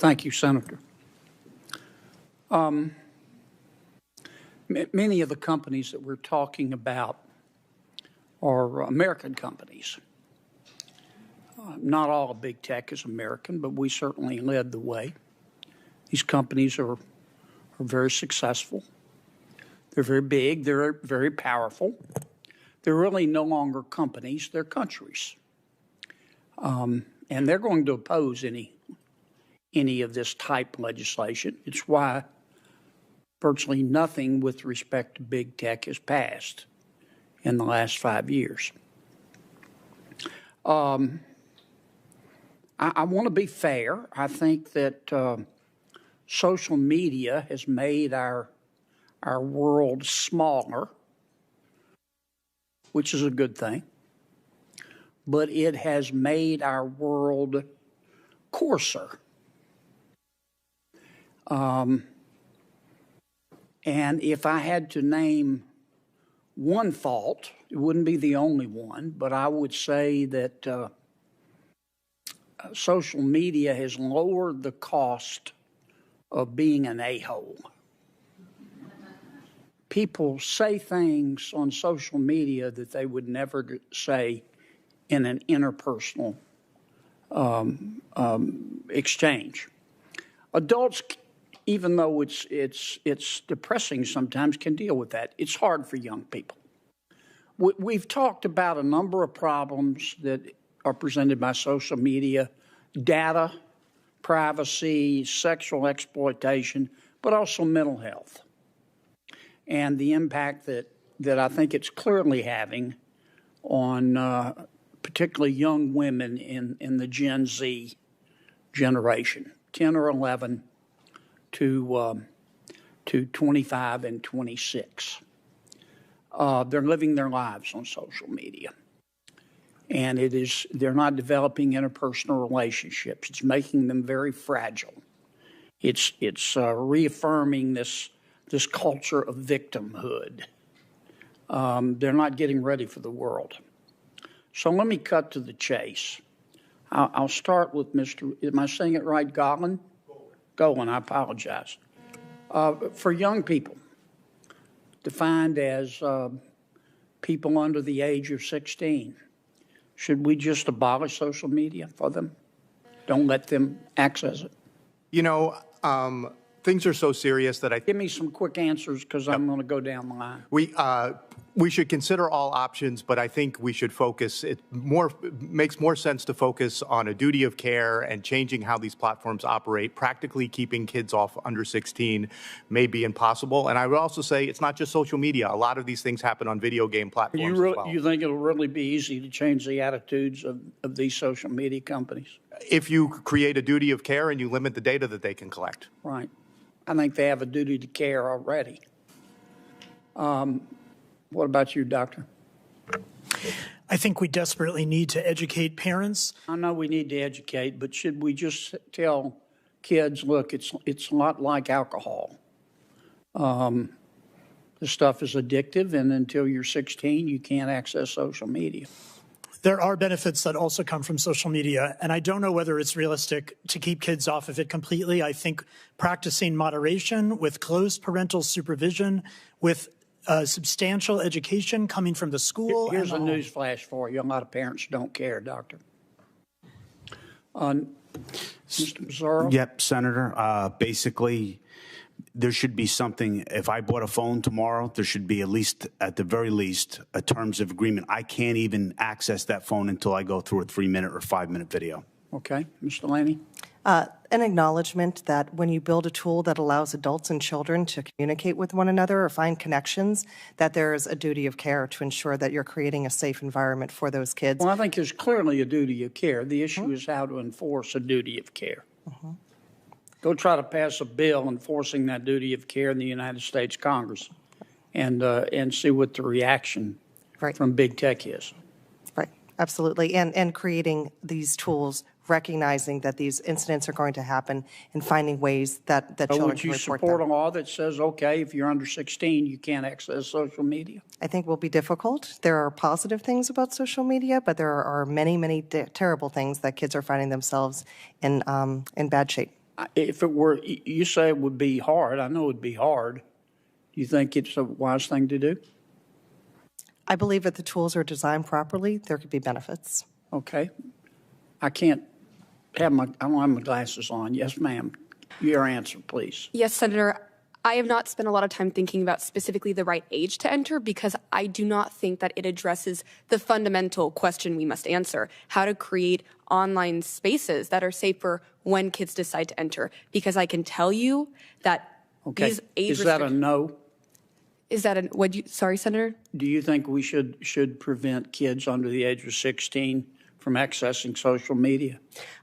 Thank you, Senator. Many of the companies that we're talking about are American companies. Not all of big tech is American, but we certainly led the way. These companies are very successful. They're very big. They're very powerful. They're really no longer companies. They're countries. And they're going to oppose any of this type of legislation. It's why virtually nothing with respect to big tech has passed in the last 5 years. I want to be fair. I think that social media has made our world smaller, which is a good thing, but it has made our world coarser. And if I had to name one fault, it wouldn't be the only one, but I would say that social media has lowered the cost of being an a-hole. People say things on social media that they would never say in an interpersonal exchange. Adults, even though it's depressing sometimes, can deal with that. It's hard for young people. We've talked about a number of problems that are presented by social media: data, privacy, sexual exploitation, but also mental health, and the impact that I think it's clearly having on particularly young women in the Gen Z generation, 10 or 11 to 25 and 26. They're living their lives on social media. And they're not developing interpersonal relationships. It's making them very fragile. It's reaffirming this culture of victimhood. They're not getting ready for the world. So let me cut to the chase. I'll start with Mr. Am I saying it right, Golan? Golan, I apologize. For young people, defined as people under the age of 16, should we just abolish social media for them? Don't let them access it? You know, things are so serious that Give me some quick answers, because I'm going to go down the line. We should consider all options, but I think we should focus. It makes more sense to focus on a duty of care and changing how these platforms operate. Practically keeping kids off under 16 may be impossible. And I would also say it's not just social media. A lot of these things happen on video game platforms as well. You think it'll really be easy to change the attitudes of these social media companies? If you create a duty of care and you limit the data that they can collect. Right. I think they have a duty to care already. What about you, Doctor? I think we desperately need to educate parents. I know we need to educate, but should we just tell kids, look, it's a lot like alcohol. The stuff is addictive, and until you're 16, you can't access social media. There are benefits that also come from social media, and I don't know whether it's realistic to keep kids off of it completely. I think practicing moderation with close parental supervision, with substantial education coming from the school. Here's a news flash for you. A lot of parents don't care, Doctor. Mr. Mazzaro? Yep, Senator. Basically, there should be something. If I bought a phone tomorrow, there should be at the very least, a terms of agreement. I can't even access that phone until I go through a 3-minute or 5-minute video. Okay. Mr. Laney? An acknowledgement that when you build a tool that allows adults and children to communicate with one another or find connections, that there is a duty of care to ensure that you're creating a safe environment for those kids. Well, I think there's clearly a duty of care. The issue is how to enforce a duty of care. Go try to pass a bill enforcing that duty of care in the United States Congress and see what the reaction from big tech is. Right, absolutely. And creating these tools, recognizing that these incidents are going to happen and finding ways that children can report them. Would you support a law that says, okay, if you're under 16, you can't access social media? I think will be difficult. There are positive things about social media, but there are many, many terrible things that kids are finding themselves in bad shape. If it were, you say it would be hard. I know it would be hard. Do you think it's a wise thing to do? I believe if the tools are designed properly, there could be benefits. Okay. I don't have my glasses on. Yes, ma'am. Your answer, please. Yes, Senator. I have not spent a lot of time thinking about specifically the right age to enter because I do not think that it addresses the fundamental question we must answer, how to create online spaces that are safer when kids decide to enter. Because I can tell you that these age Is that a no? Is that sorry, Senator? Do you think we should prevent kids under the age of 16 from accessing social media?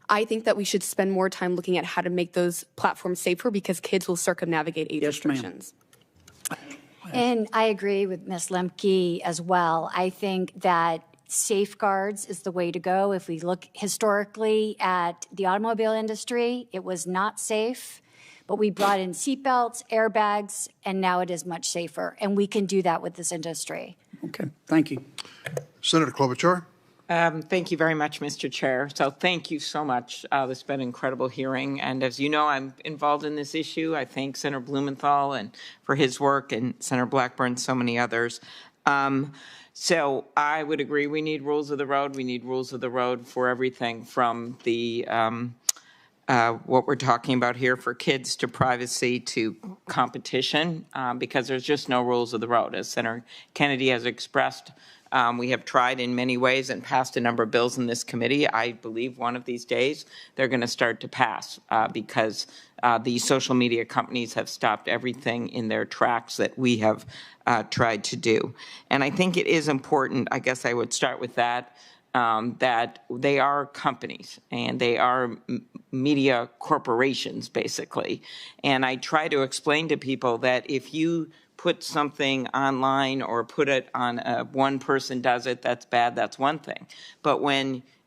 I think that we should spend more time looking at how to make those platforms safer because kids will circumnavigate age restrictions. And I agree with Ms. Lemke as well. I think that safeguards is the way to go. If we look historically at the automobile industry, it was not safe, but we brought in seatbelts, airbags, and now it is much safer. And we can do that with this industry. Okay, thank you. Senator Klobuchar. Thank you very much, Mr. Chair. So thank you so much. This has been an incredible hearing. And as you know, I'm involved in this issue. I thank Senator Blumenthal and for his work and Senator Blackburn and so many others. So I would agree we need rules of the road. We need rules of the road for everything from the what we're talking about here for kids to privacy to competition because there's just no rules of the road. As Senator Kenedy has expressed, we have tried in many ways and passed a number of bills in this committee. I believe one of these days they're going to start to pass because the social media companies have stopped everything in their tracks that we have tried to do. And I think it is important, I guess I would start with that, that they are companies and they are media corporations, basically. And I try to explain to people that if you put something online or put it on one person does it, that's bad, that's one thing. But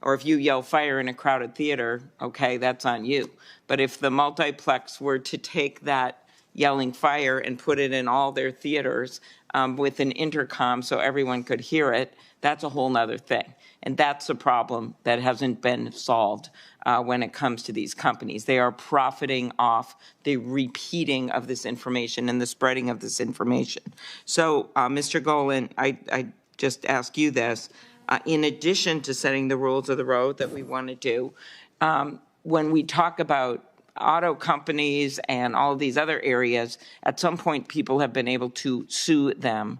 or if you yell fire in a crowded theater, okay, that's on you. But if the multiplex were to take that yelling fire and put it in all their theaters with an intercom so everyone could hear it, that's a whole nother thing. And that's a problem that hasn't been solved when it comes to these companies. They are profiting off the repeating of this information and the spreading of this information. So, Mr. Golan, I just ask you this. In addition to setting the rules of the road that we want to do, when we talk about auto companies and all of these other areas, at some point people have been able to sue them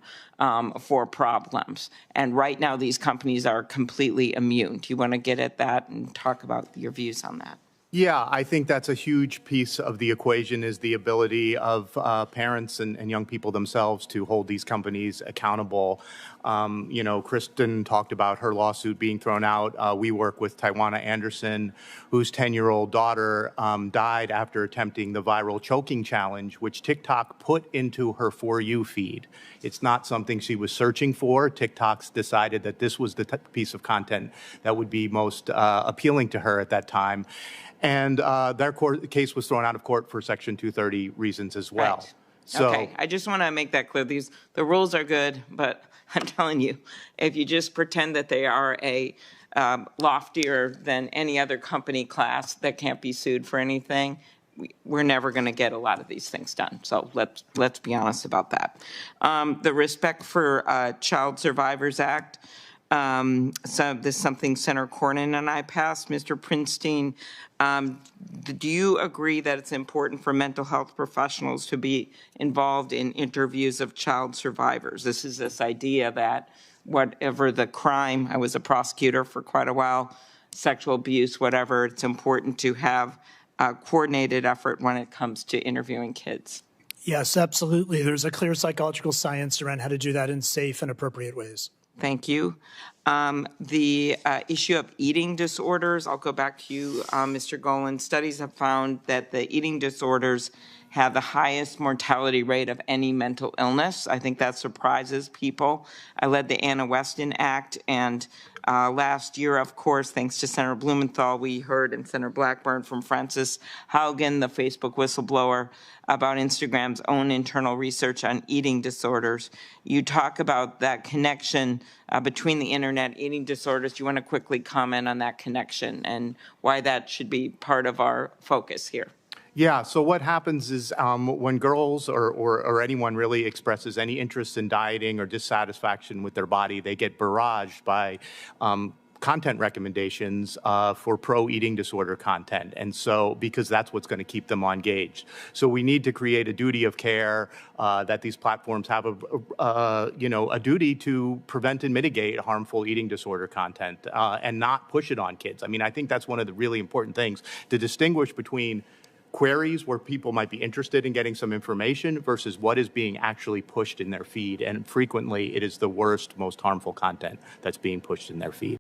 for problems. And right now these companies are completely immune. Do you want to get at that and talk about your views on that? Yeah, I think that's a huge piece of the equation is the ability of parents and young people themselves to hold these companies accountable. You know, Kristen talked about her lawsuit being thrown out. We work with Tawana Anderson, whose 10-year-old daughter died after attempting the viral choking challenge, which TikTok put into her For You feed. It's not something she was searching for. TikTok's decided that this was the piece of content that would be most appealing to her at that time. And their case was thrown out of court for Section 230 reasons as well. Right. So, okay, I just want to make that clear. The rules are good, but I'm telling you, if you just pretend that they are a loftier than any other company class that can't be sued for anything, we're never going to get a lot of these things done. So let's be honest about that. The Respect for Child Survivors Act. So this is something Senator Cornyn and I passed. Mr. Prinstein, do you agree that it's important for mental health professionals to be involved in interviews of child survivors? This is this idea that whatever the crime, I was a prosecutor for quite a while, sexual abuse, whatever, it's important to have a coordinated effort when it comes to interviewing kids. Yes, absolutely. There's a clear psychological science around how to do that in safe and appropriate ways. Thank you. The issue of eating disorders, I'll go back to you, Mr. Golan. Studies have found that the eating disorders have the highest mortality rate of any mental illness. I think that surprises people. I led the Anna Weston Act, and last year, of course, thanks to Senator Blumenthal, we heard, and Senator Blackburn, from Frances Haugen, the Facebook whistleblower, about Instagram's own internal research on eating disorders. You talk about that connection between the internet, eating disorders. Do you want to quickly comment on that connection and why that should be part of our focus here? Yeah, so what happens is when girls or anyone really expresses any interest in dieting or dissatisfaction with their body, they get barraged by content recommendations for pro-eating disorder content. And so, because that's what's going to keep them engaged. So we need to create a duty of care that these platforms have a duty to prevent and mitigate harmful eating disorder content and not push it on kids. I mean, I think that's one of the really important things to distinguish between queries where people might be interested in getting some information versus what is being actually pushed in their feed. And frequently it is the worst, most harmful content that's being pushed in their feed.